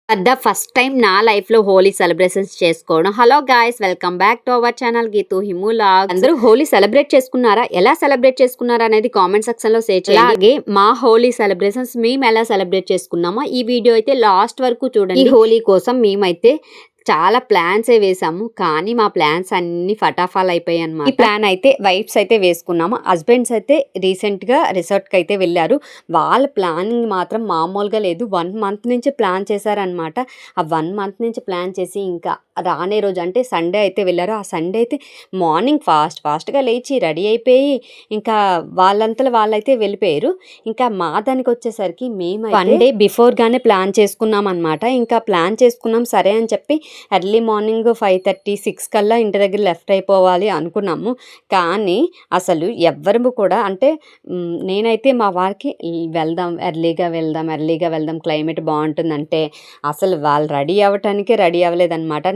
For the first time నా లైఫ్లో Holi celebrations చేసుకోవడం. Hello guys, welcome back to our channel Geethu హిమూలాగ్. అందరూ హోలీ సెలబ్రేట్ చేసుకున్నారా? ఎలా సెలబ్రేట్ చేసుకున్నారా అనేది కామెంట్ సెక్షన్ లో షేర్ చేయండి. అలాగే మా హోలీ సెలబ్రేషన్స్ మేము ఎలా సెలబ్రేట్ చేసుకున్నామో ఈ వీడియో అయితే లాస్ట్ వరకు చూడండి. ఈ హోలీ కోసం మేమైతే చాలా ప్లాన్స్ వేసాము, కానీ మా ప్లాన్స్ అన్ని ఫటాఫాల్ అయిపోయాయి అనమాట. ఈ ప్లాన్ అయితే వైఫ్స్ అయితే వేసుకున్నాము. హస్బెండ్స్ అయితే రీసెంట్గా రిసార్ట్కి అయితే వెళ్ళారు. వాళ్ళ ప్లానింగ్ మాత్రం మామూలుగా లేదు. 1 మంత్ నుంచి ప్లాన్ చేశారనమాట. ఆ 1 మంత్ నుంచి ప్లాన్ చేసి ఇంకా రానే రోజు అంటే సండే అయితే వెళ్ళారు. ఆ సండే అయితే మార్నింగ్ ఫాస్ట్గా లేచి రెడీ అయిపోయి ఇంకా వాళ్ళంతలో వాళ్ళైతే వెళ్ళిపోయారు. ఇంకా మా దానికి వచ్చేసరికి మేము 1 డే బిఫోర్గానే ప్లాన్ చేసుకున్నాం అనమాట. ఇంకా ప్లాన్ చేసుకున్నాం సరే అని చెప్పి ఎర్లీ మార్నింగ్ 5:30, 6 కల్లా ఇంటి దగ్గర లెఫ్ట్ అయిపోవాలి అనుకున్నాము. కానీ అసలు ఎవ్వరము కూడా అంటే నేనైతే మా వారికి ఎర్లీగా వెళ్దాం క్లైమేట్ బాగుంటుందంటే అసలు వాళ్ళు రెడీ అవ్వలేదన్నమాట.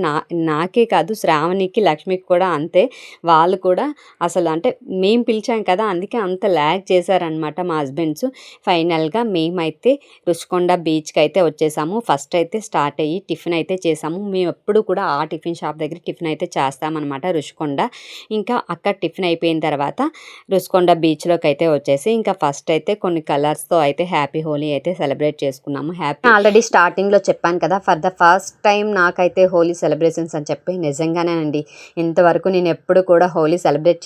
నాకే కాదు, శ్రావణికి, లక్ష్మికి కూడా అంతే. వాళ్ళు కూడా అసలు అంటే మేము పిలిచాం కదా, అందుకే అంత ల్యాగ్ చేశారనమాట మా హస్బెండ్స్. ఫైనల్గా మేమైతే రుషికొండ బీచ్కి అయితే వచ్చేసాము. ఫస్ట్ అయితే స్టార్ట్ అయ్యి టిఫిన్ అయితే చేసాము. మేము ఎప్పుడు కూడా ఆ టిఫిన్ షాప్ దగ్గర టిఫిన్ అయితే చేస్తామన్నమాట, రుషికొండ. ఇంకా అక్కడ టిఫిన్ అయిపోయిన తర్వాత రుషికొండ బీచ్లోకి అయితే వచ్చేసి ఇంకా ఫస్ట్ అయితే కొన్ని కలర్స్తో అయితే హ్యాపీ హోలీ అయితే సెలబ్రేట్ చేసుకున్నాము. ఆల్రెడీ స్టార్టింగ్లో చెప్పాను కదా, ఫర్ ద ఫస్ట్ టైం నాకైతే హోలీ సెలబ్రేషన్స్ అని చెప్పి నిజంగానేనండి. ఇంతవరకు నేను ఎప్పుడు కూడా హోలీ సెలబ్రేట్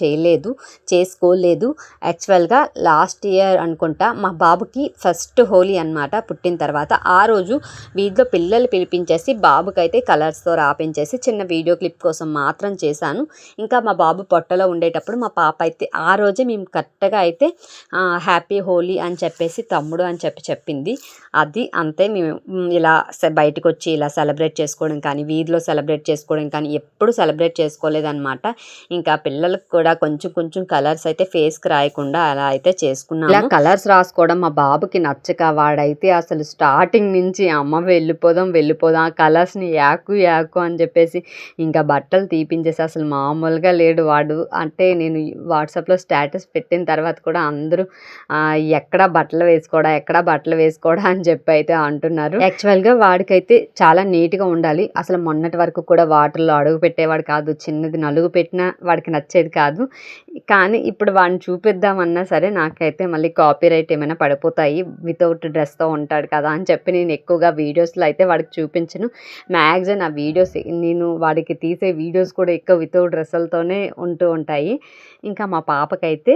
చేసుకోలేదు. యాక్చువల్గా లాస్ట్ ఇయర్ అనుకుంటా మా బాబుకి ఫస్ట్ హోలీ అనమాట పుట్టిన తర్వాత. ఆ రోజు వీధిలో పిల్లలు పిలిపించేసి బాబుకైతే కలర్స్తో రాపించేసి చిన్న వీడియో క్లిప్ కోసం మాత్రం చేశాను. ఇంకా మా బాబు పొట్టలో ఉండేటప్పుడు మా పాప అయితే ఆ రోజే మేము కరెక్ట్గా అయితే హ్యాపీ హోలీ అని చెప్పేసి తమ్ముడు అని చెప్పింది. అది అంతే. మేము ఇలా బయటకు వచ్చి ఇలా సెలబ్రేట్ చేసుకోవడం కానీ వీధిలో సెలబ్రేట్ చేసుకోవడం కానీ ఎప్పుడు సెలబ్రేట్ చేసుకోలేదన్నమాట. ఇంకా పిల్లలకు కూడా కొంచెం కలర్స్ అయితే ఫేస్కి రాయకుండా అలా అయితే చేసుకున్నాము. ఇలా కలర్స్ రాసుకోవడం మా బాబుకి నచ్చక వాడైతే అసలు స్టార్టింగ్ నుంచి అమ్మ వెళ్ళిపోదాం ఆ కలర్స్ని యాకు అని చెప్పేసి ఇంకా బట్టలు తీపించేసి అసలు మామూలుగా లేడు వాడు. అంటే నేను వాట్సాప్లో స్టేటస్ పెట్టిన తర్వాత కూడా అందరూ ఎక్కడ బట్టలు వేసుకోవడా అని చెప్పి అయితే అంటున్నారు. యాక్చువల్గా వాడికైతే చాలా నీట్గా ఉండాలి. అసలు మొన్నటి వరకు కూడా వాటర్లో అడుగు పెట్టేవాడు కాదు. చిన్నది నలుగు పెట్టినా వాడికి నచ్చేది కాదు. కానీ ఇప్పుడు వాడిని చూపిద్దామన్నా సరే నాకైతే మళ్ళీ కాపీరైట్ ఏమైనా పడిపోతాయి, వితౌట్ డ్రెస్తో ఉంటాడు కదా అని చెప్పి నేను ఎక్కువగా వీడియోస్లో అయితే వాడికి చూపించను. మ్యాక్సిమం ఆ వీడియోస్ నేను వాడికి తీసే వీడియోస్ కూడా ఎక్కువ వితౌట్ డ్రెస్సులతోనే ఉంటాయి. ఇంకా మా పాపకైతే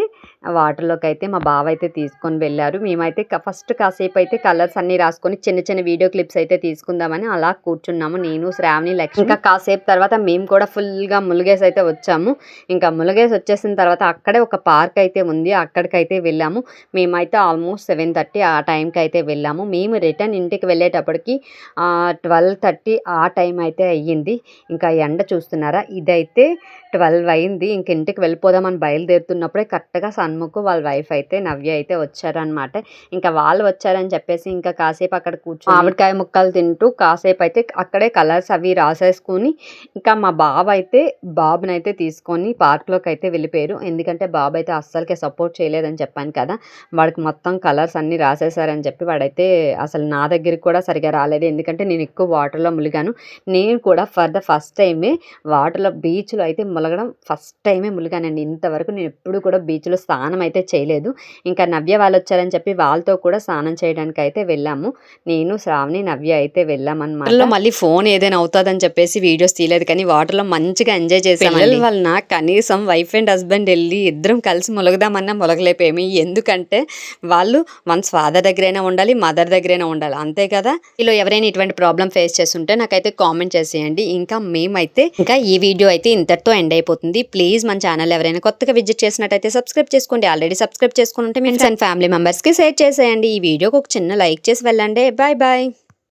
వాటర్లోకి అయితే మా బావ అయితే తీసుకొని వెళ్ళారు. మేమైతే ఫస్ట్ కాసేపు అయితే కలర్స్ అన్నీ రాసుకొని చిన్న వీడియో క్లిప్స్ అయితే తీసుకుందామని అలా కూర్చున్నాము, నేను, శ్రావణి, లక్ష్మి. ఇంకా కాసేపు తర్వాత మేము కూడా ఫుల్గా ములుగేసి అయితే వచ్చాము. ఇంకా ములుగేసి వచ్చేసిన తర్వాత అక్కడే ఒక పార్క్ అయితే ఉంది, అక్కడికైతే వెళ్ళాము. మేమైతే ఆల్మోస్ట్ 7:30 ఆ టైంకి అయితే వెళ్ళాము. మేము రిటర్న్ ఇంటికి వెళ్ళేటప్పటికి 12:30 ఆ టైం అయితే అయ్యింది. ఇంకా ఎండ చూస్తున్నారా, ఇదైతే 12 అయింది. ఇంక ఇంటికి వెళ్ళిపోదామని బయలుదేరుతున్నప్పుడే కరెక్ట్గా సన్ముఖ్ వాళ్ళ వైఫ్ అయితే నవ్య అయితే వచ్చారనమాట. ఇంకా వాళ్ళు వచ్చారని చెప్పేసి ఇంకా కాసేపు అక్కడ కూర్చొని మామిడికాయ ముక్కలు తింటూ కాసేపు అయితే అక్కడే కలర్స్ అవి రాసేసుకొని ఇంకా మా బాబునైతే తీసుకొని పార్క్లోకి అయితే వెళ్ళిపోయారు. ఎందుకంటే బాబు అయితే అస్సలకే సపోర్ట్ చేయలేదని చెప్పాను కదా, వాడికి మొత్తం కలర్స్ అన్నీ రాసేసారని చెప్పి వాడైతే అసలు నా దగ్గరికి కూడా సరిగా రాలేదు. ఎందుకంటే నేను ఎక్కువ వాటర్లో ములిగాను. నేను కూడా ఫర్ ద ఫస్ట్ టైమే వాటర్లో బీచ్లో అయితే ములగడం ఫస్ట్ టైమే ములిగానండి. ఇంతవరకు నేను ఎప్పుడు కూడా బీచ్లో స్నానం అయితే చేయలేదు. ఇంకా నవ్య వాళ్ళు వచ్చారని చెప్పి వాళ్ళతో కూడా స్నానం చేయడానికి అయితే వెళ్ళాము. నేను, శ్రావణి, నవ్య అయితే వెళ్ళామన్నమాట. మళ్ళీ ఫోన్ ఏదైనా అవుతుందని చెప్పేసి వీడియోస్ తీయలేదు, కానీ వాటర్లో మంచిగా ఎంజాయ్ చేసాము. పిల్లల వలన కనీసం వైఫ్ అండ్ హస్బెండ్ వెళ్ళి ఇద్దరం కలిసి ములగదామన్నా ములగలేపోయాము. ఎందుకంటే వాళ్ళు వన్స్ ఫాదర్ దగ్గరైనా ఉండాలి, మదర్ దగ్గరైనా ఉండాలి, అంతే కదా. ఇలా ఎవరైనా ఇటువంటి ప్రాబ్లం ఫేస్ చేస్తుంటే నాకైతే కామెంట్ చేసేయండి. ఇంకా మేమైతే ఇంకా ఈ వీడియో అయితే ఇంతటితో ఎండ్ అయిపోతుంది. ప్లీజ్ మన ఛానల్ ఎవరైనా కొత్తగా విజిట్ చేసినట్టయితే సబ్స్క్రైబ్ చేసుకోండి. ఆల్రెడీ సబ్స్క్రైబ్ చేసుకుని ఉంటే మీ ఫ్రెండ్స్ అండ్ ఫ్యామిలీ మెంబర్స్కి షేర్ చేసేయండి. ఈ వీడియోకి ఒక చిన్న లైక్ చేసి వెళ్ళండి. బాయ్.